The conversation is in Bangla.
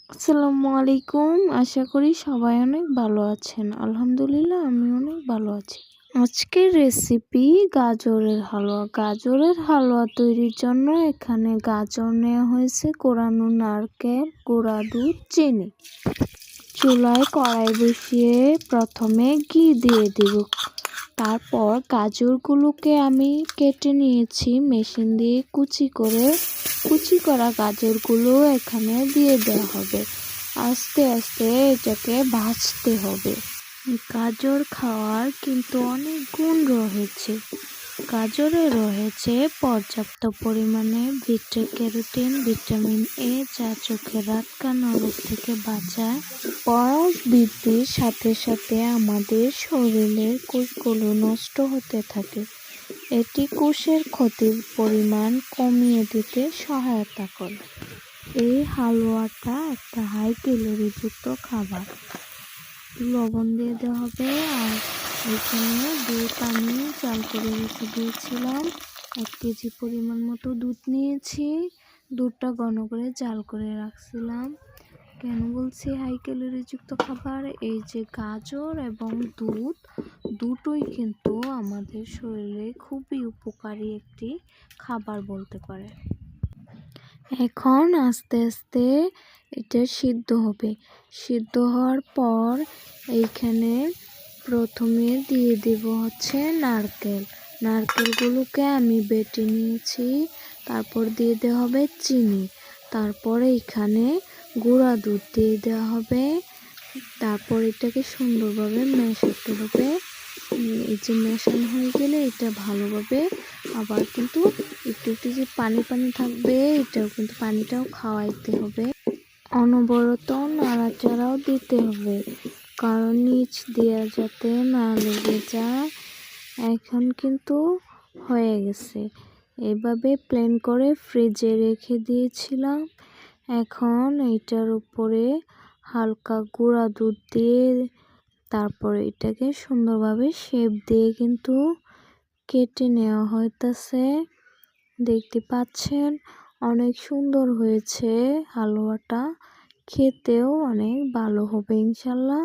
আসসালামু আলাইকুম। আশা করি সবাই অনেক ভালো আছেন। আলহামদুলিল্লাহ আমি অনেক ভালো আছি। আজকের রেসিপি গাজরের হালুয়া। গাজরের হালুয়া তৈরির জন্য এখানে গাজর নেওয়া হয়েছে, কোরানো নারকেল, গুঁড়া দুধ, চিনি। চুলায় কড়াই বসিয়ে প্রথমে ঘি দিয়ে দিব। তারপর গাজরগুলোকে আমি কেটে নিয়েছি মেশিন দিয়ে কুচি করা গাজরগুলো এখানে দিয়ে দেওয়া হবে। আস্তে আস্তে এটাকে ভাজতে হবে। গাজর খাওয়ার কিন্তু অনেক গুণ রয়েছে। গাজরে রয়েছে পর্যাপ্ত পরিমাণে বিটা ক্যারোটিন, ভিটামিন এ, যা চোখের রাতকানা রোগ থেকে বাঁচায়। বয়স বৃদ্ধির সাথে সাথে আমাদের শরীরের কোষগুলো নষ্ট হতে থাকে। এটি কোষের ক্ষতির পরিমাণ কমিয়ে দিতে সহায়তা করে। এই হালুয়াটা একটা হাই ক্যালোরিযুক্ত খাবার। লবণ দিয়ে দেওয়া হবে। আর এখানে দুধ আমি জাল করে রেখে দিয়েছিলাম। 1 কেজি পরিমাণ মতো দুধ নিয়েছি। দুধটা ঘন করে জাল করে রাখছিলাম। কেন বলছি হাই ক্যালোরিযুক্ত খাবার? এই যে গাজর এবং দুধ দুটোই কিন্তু আমাদের শরীরে খুবই উপকারী একটি খাবার বলতে পারে। এখন আস্তে আস্তে এটা সিদ্ধ হবে। সিদ্ধ হওয়ার পর এইখানে প্রথমে দিয়ে দেব হচ্ছে নারকেলগুলোকে আমি বেটে নিয়েছি। তারপর দিয়ে দেওয়া হবে চিনি। তারপরে এখানে গুঁড়া দুধ দিয়ে দেওয়া হবে। তারপর এটাকে সুন্দরভাবে মেশাতে হবে। এই যে মেশানো হয়ে গেলে এটা ভালোভাবে আবার কিন্তু একটু একটু যে পানি থাকবে, এটাও কিন্তু পানিটাও খাওয়াইতে হবে। অনবরত নাড়াচাড়াও দিতে হবে, কারণ নিচ দিয়ে যাতে না লেগে যায়। এখন কিন্তু হয়ে গেছে। এভাবে প্লেন করে ফ্রিজে রেখে দিয়েছিলাম। এখন এইটার উপরে হালকা গুঁড়া দুধ দিয়ে তারপর এটাকে সুন্দরভাবে শেপ দিয়ে কিন্তু কেটে নেওয়া হইতাছে। দেখতে পাচ্ছেন অনেক সুন্দর হয়েছে হালুয়াটা, খেতেও অনেক ভালো হবে ইনশাল্লাহ।